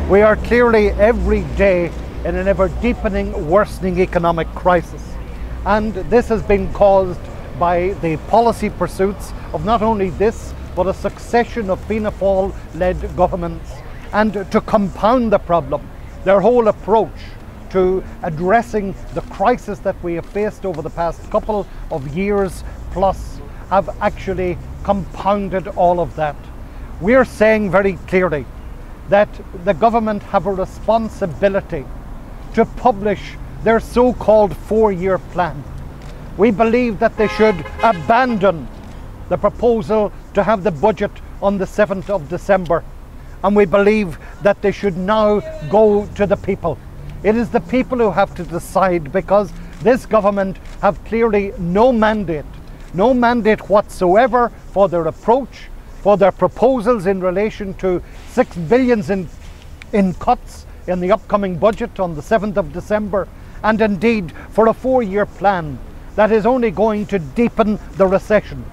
We are clearly every day in an ever deepening, worsening economic crisis. And this has been caused by the policy pursuits of not only this, but a succession of Fianna Fáil-led governments. And to compound the problem, their whole approach to addressing the crisis that we have faced over the past couple of years plus have actually compounded all of that. We're saying very clearly that the government have a responsibility to publish their so-called 4-year plan. We believe that they should abandon the proposal to have the budget on the 7th of December. And we believe that they should now go to the people. It is the people who have to decide, because this government have clearly no mandate whatsoever for their approach, for their proposals in relation to 6 billion in cuts in the upcoming budget on the 7th of December, and indeed for a 4-year plan that is only going to deepen the recession.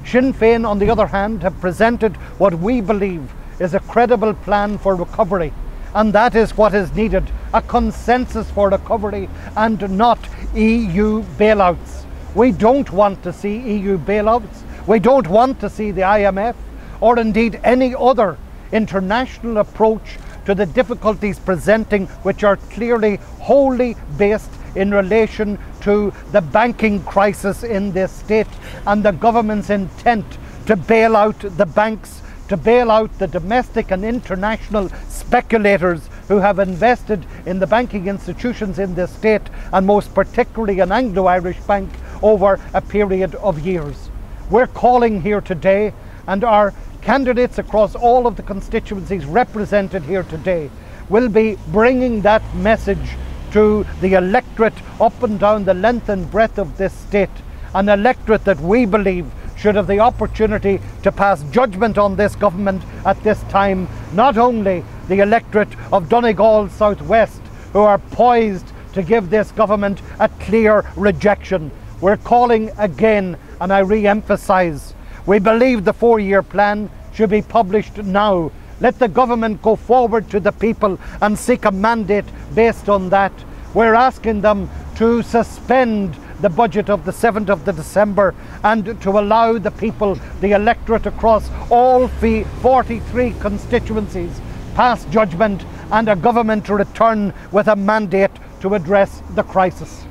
Sinn Féin, on the other hand, have presented what we believe is a credible plan for recovery, and that is what is needed, a consensus for recovery and not EU bailouts. We don't want to see EU bailouts. We don't want to see the IMF or indeed any other international approach to the difficulties presenting, which are clearly wholly based in relation to the banking crisis in this state and the government's intent to bail out the banks, to bail out the domestic and international speculators who have invested in the banking institutions in this state, and most particularly an Anglo-Irish bank, over a period of years. We're calling here today, and our candidates across all of the constituencies represented here today will be bringing that message to the electorate up and down the length and breadth of this state, an electorate that we believe should have the opportunity to pass judgment on this government at this time. Not only the electorate of Donegal Southwest, who are poised to give this government a clear rejection. We're calling again, and I re-emphasise, we believe the 4-year plan should be published now. Let the government go forward to the people and seek a mandate based on that. We're asking them to suspend the budget of the 7th of December and to allow the people, the electorate across all 43 constituencies, pass judgment and a government to return with a mandate to address the crisis.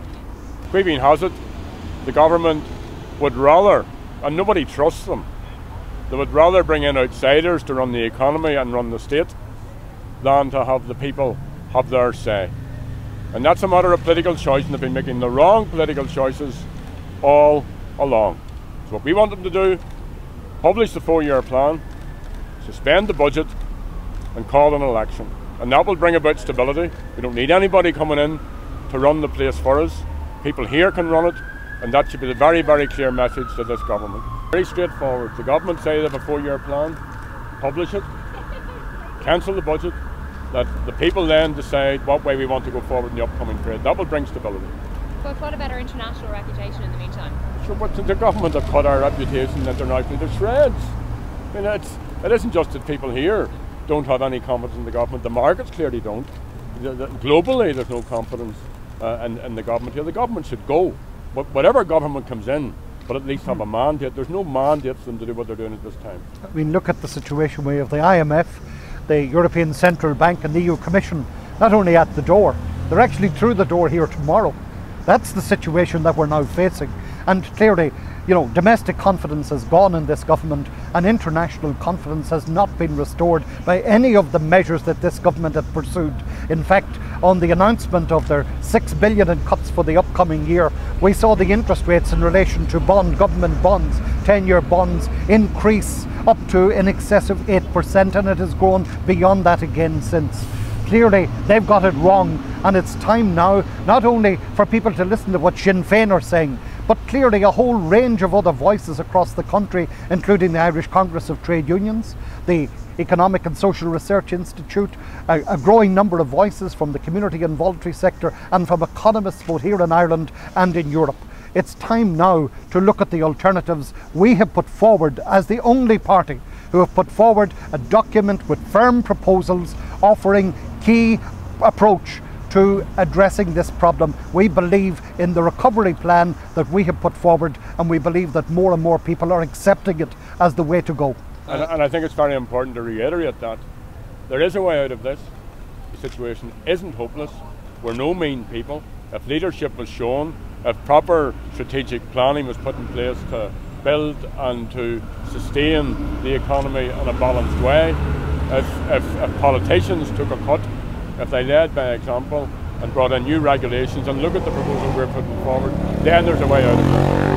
Caoimhghín has it. The government would rather, and nobody trusts them, they would rather bring in outsiders to run the economy and run the state than to have the people have their say. And that's a matter of political choice, and they've been making the wrong political choices all along. So what we want them to do, publish the 4-year plan, suspend the budget and call an election. And that will bring about stability. We don't need anybody coming in to run the place for us. People here can run it, and that should be the very, very clear message to this government. Very straightforward. The government say they have a 4-year plan, publish it, cancel the budget, let the people then decide what way we want to go forward in the upcoming period. That will bring stability. But what about our international reputation in the meantime? Sure, but the government have cut our reputation internationally to shreds. I mean, it isn't just that people here don't have any confidence in the government. The markets clearly don't. Globally, there's no confidence in the government here. The government should go. But whatever government comes in, but at least have a mandate. There's no mandate for them to do what they're doing at this time. I mean, look at the situation we have the IMF, the European Central Bank and the EU Commission not only at the door, they're actually through the door here tomorrow. That's the situation that we're now facing. And clearly, you know, domestic confidence has gone in this government, and international confidence has not been restored by any of the measures that this government has pursued. In fact, on the announcement of their 6 billion in cuts for the upcoming year, we saw the interest rates in relation to government bonds, 10-year bonds, increase up to in excess of 8%, and it has grown beyond that again since. Clearly, they've got it wrong, and it's time now not only for people to listen to what Sinn Féin are saying, but clearly a whole range of other voices across the country, including the Irish Congress of Trade Unions, the Economic and Social Research Institute, a growing number of voices from the community and voluntary sector and from economists both here in Ireland and in Europe. It's time now to look at the alternatives. We have put forward, as the only party who have put forward a document with firm proposals offering key approach to addressing this problem. We believe in the recovery plan that we have put forward, and we believe that more and more people are accepting it as the way to go. And I think it's very important to reiterate that there is a way out of this. The situation isn't hopeless. We're no mean people. If leadership was shown, if proper strategic planning was put in place to build and to sustain the economy in a balanced way, if politicians took a cut, if they led by example and brought in new regulations and look at the proposal we're putting forward, then there's a way out of it.